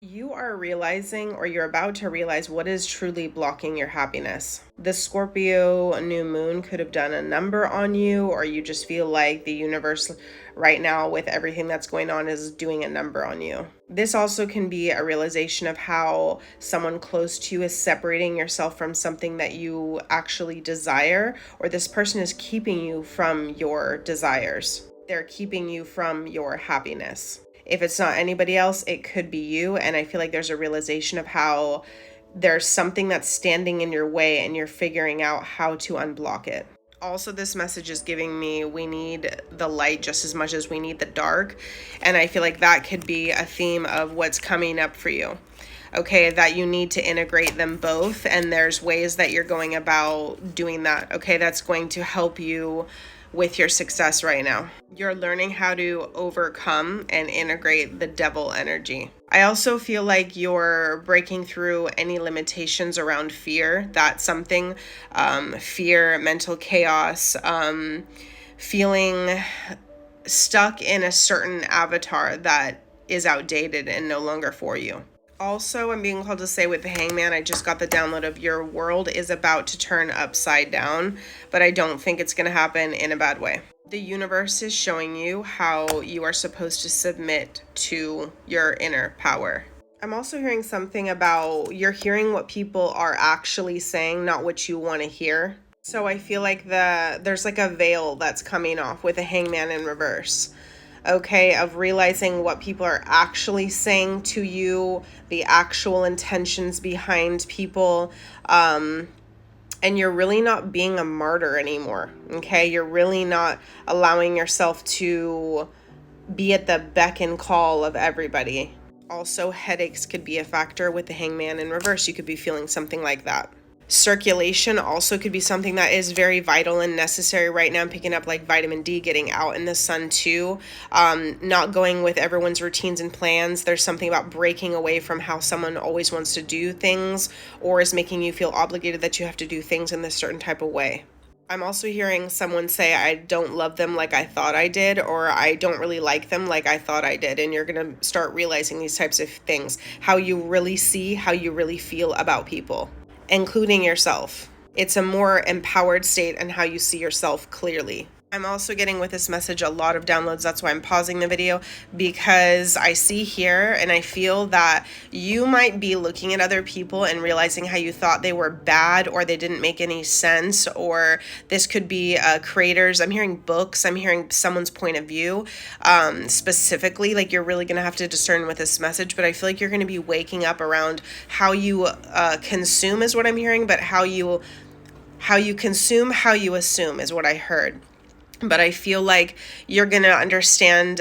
You are realizing, or you're about to realize, what is truly blocking your happiness. The Scorpio new moon could have done a number on you, or you just feel like the universe right now, with everything that's going on, is doing a number on you. This also can be a realization of how someone close to you is separating yourself from something that you actually desire, or this person is keeping you from your desires. They're keeping you from your happiness. If it's not anybody else, it could be you. And I feel like there's a realization of how there's something that's standing in your way and you're figuring out how to unblock it. Also, this message is giving me we need the light just as much as we need the dark. And I feel like that could be a theme of what's coming up for you. Okay, that you need to integrate them both. And there's ways that you're going about doing that. Okay, that's going to help you with your success right now. You're learning how to overcome and integrate the devil energy. I also feel like you're breaking through any limitations around fear. That's something, fear, mental chaos, feeling stuck in a certain avatar that is outdated and no longer for you. Also, I'm being called to say with the Hangman, I just got the download of your world is about to turn upside down, but I don't think it's going to happen in a bad way. The universe is showing you how you are supposed to submit to your inner power. I'm also hearing something about you're hearing what people are actually saying, not what you want to hear. So I feel like there's like a veil that's coming off with a Hangman in reverse. Okay, of realizing what people are actually saying to you, the actual intentions behind people, and you're really not being a martyr anymore. Okay, you're really not allowing yourself to be at the beck and call of everybody. Also, headaches could be a factor with the Hangman in reverse. You could be feeling something like that. Circulation also could be something that is very vital and necessary right now. I'm picking up like vitamin D, getting out in the sun too, not going with everyone's routines and plans. There's something about breaking away from how someone always wants to do things or is making you feel obligated that you have to do things in this certain type of way. I'm also hearing someone say, I don't love them like I thought I did, or I don't really like them like I thought I did. And you're going to start realizing these types of things, how you really see, how you really feel about people, including yourself. It's a more empowered state and how you see yourself clearly. I'm also getting with this message a lot of downloads. That's why I'm pausing the video, because I see here and I feel that you might be looking at other people and realizing how you thought they were bad or they didn't make any sense, or this could be creators. I'm hearing books. I'm hearing someone's point of view specifically. Like you're really going to have to discern with this message, but I feel like you're going to be waking up around how you consume is what I'm hearing, but how you consume, how you assume is what I heard. But I feel like you're going to understand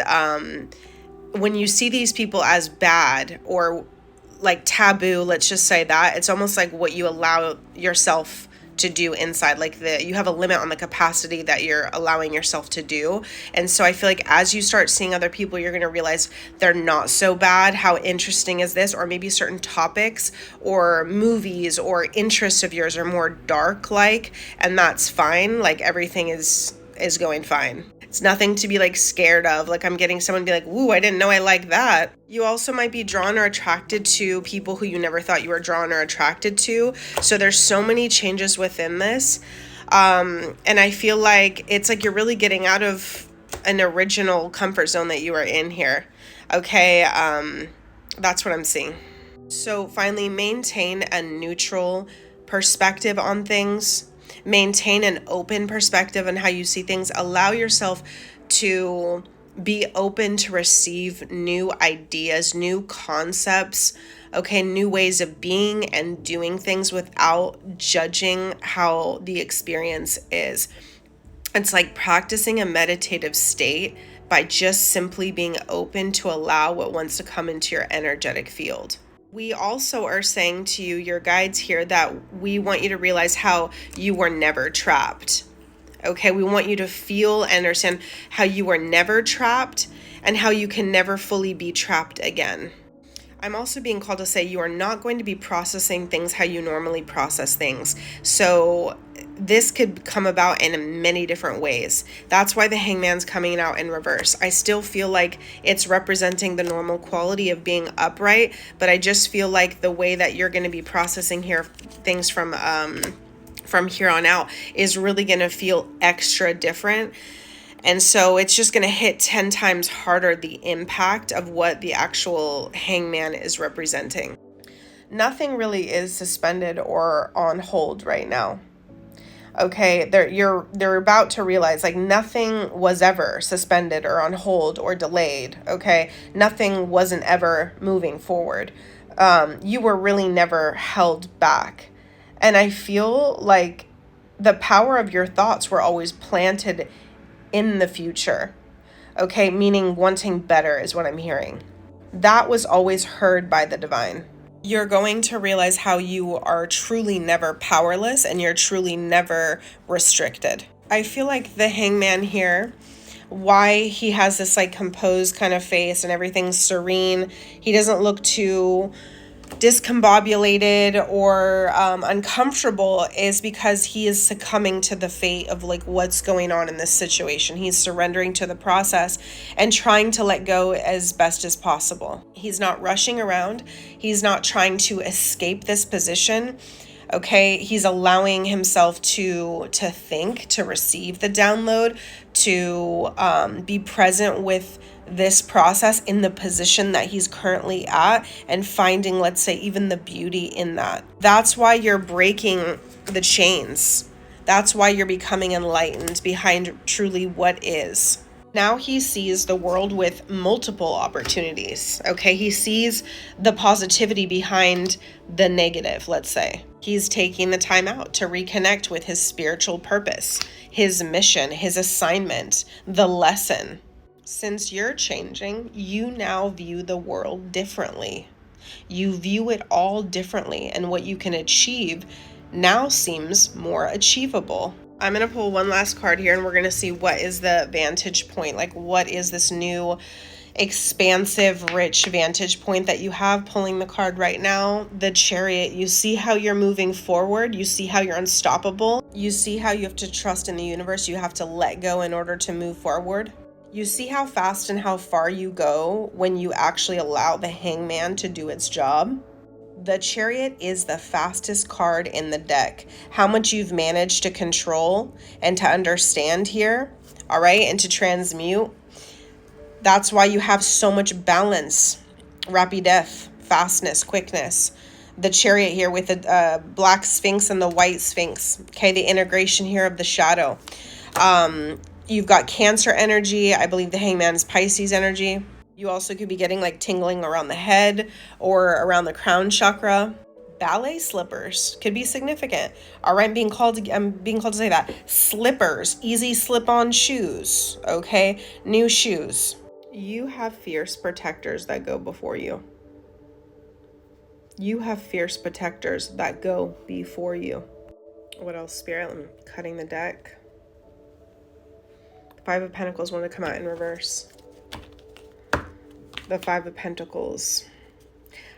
when you see these people as bad or like taboo, let's just say that, it's almost like what you allow yourself to do inside. Like you have a limit on the capacity that you're allowing yourself to do. And so I feel like as you start seeing other people, you're going to realize they're not so bad. How interesting is this? Or maybe certain topics or movies or interests of yours are more dark like, and that's fine. Like everything is going fine. It's nothing to be like scared of. Like I'm getting someone be like, "Ooh, I didn't know I like that." You also might be drawn or attracted to people who you never thought you were drawn or attracted to. So there's so many changes within this. And I feel like it's like you're really getting out of an original comfort zone that you are in here. Okay, that's what I'm seeing. So finally, maintain a neutral perspective on things. Maintain an open perspective on how you see things. Allow yourself to be open to receive new ideas, new concepts, okay, new ways of being and doing things without judging how the experience is. It's like practicing a meditative state by just simply being open to allow what wants to come into your energetic field. We also are saying to you, your guides here, that we want you to realize how you were never trapped. Okay, we want you to feel and understand how you were never trapped and how you can never fully be trapped again. I'm also being called to say you are not going to be processing things how you normally process things. So this could come about in many different ways. That's why the Hangman's coming out in reverse. I still feel like it's representing the normal quality of being upright, but I just feel like the way that you're going to be processing here things from here on out is really going to feel extra different. And so it's just going to hit 10 times harder the impact of what the actual Hangman is representing. Nothing really is suspended or on hold right now. Okay, they're about to realize like nothing was ever suspended or on hold or delayed. Okay, nothing wasn't ever moving forward. You were really never held back, and I feel like the power of your thoughts were always planted in the future. Okay, meaning wanting better is what I'm hearing. That was always heard by the divine. You're going to realize how you are truly never powerless and you're truly never restricted. I feel like the Hangman here, why he has this like composed kind of face and everything's serene. He doesn't look too discombobulated or uncomfortable is because he is succumbing to the fate of like what's going on in this situation. He's surrendering to the process and trying to let go as best as possible. He's not rushing around. He's not trying to escape this position. Okay, he's allowing himself to think, to receive the download, to be present with this process in the position that he's currently at and finding, let's say, even the beauty in that. That's why you're breaking the chains. That's why you're becoming enlightened behind truly what is. Now he sees the world with multiple opportunities. Okay, he sees the positivity behind the negative, let's say. He's taking the time out to reconnect with his spiritual purpose, his mission, his assignment, the lesson. Since you're changing, you now view the world differently. You view it all differently, and what you can achieve now seems more achievable. I'm going to pull one last card here, and we're going to see what is the vantage point. Like, what is this new expansive, rich vantage point that you have pulling the card right now? The Chariot. You see how you're moving forward. You see how you're unstoppable. You see how you have to trust in the universe. You have to let go in order to move forward. You see how fast and how far you go when you actually allow the Hangman to do its job. The Chariot is the fastest card in the deck. How much you've managed to control and to understand here, all right, and to transmute. That's why you have so much balance, rapidez, fastness, quickness. The Chariot here with the black Sphinx and the white Sphinx. Okay, the integration here of the shadow. You've got Cancer energy. I believe the Hangman is Pisces energy. You also could be getting like tingling around the head or around the crown chakra. Ballet slippers could be significant. All right, I'm being called to say that. Slippers, easy slip-on shoes, okay? New shoes. You have fierce protectors that go before you. You have fierce protectors that go before you. What else, Spirit? I'm cutting the deck. Five of Pentacles want to come out in reverse. The Five of Pentacles.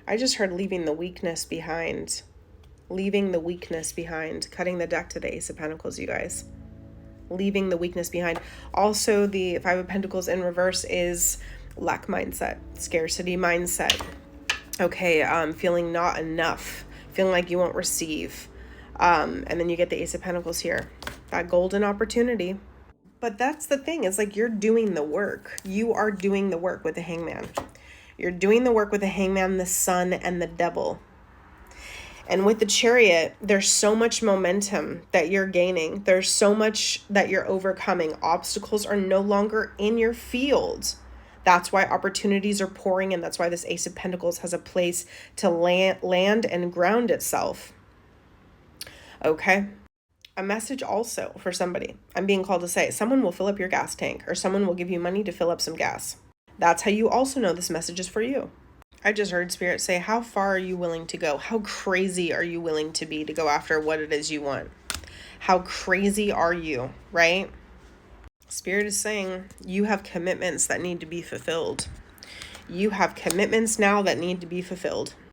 I just heard leaving the weakness behind. Leaving the weakness behind. Cutting the deck to the Ace of Pentacles, you guys. Leaving the weakness behind. Also, the Five of Pentacles in reverse is lack mindset, scarcity mindset. Okay, feeling not enough. Feeling like you won't receive. And then you get the Ace of Pentacles here. That golden opportunity. But that's the thing, is like you're doing the work. You are doing the work with the Hangman. You're doing the work with the Hangman, the Sun, and the Devil. And with the Chariot, there's so much momentum that you're gaining. There's so much that you're overcoming. Obstacles are no longer in your field. That's why opportunities are pouring in. That's why this Ace of Pentacles has a place to land and ground itself. Okay? A message also for somebody. I'm being called to say, someone will fill up your gas tank or someone will give you money to fill up some gas. That's how you also know this message is for you. I just heard Spirit say, how far are you willing to go? How crazy are you willing to be to go after what it is you want? How crazy are you, right? Spirit is saying you have commitments that need to be fulfilled. You have commitments now that need to be fulfilled.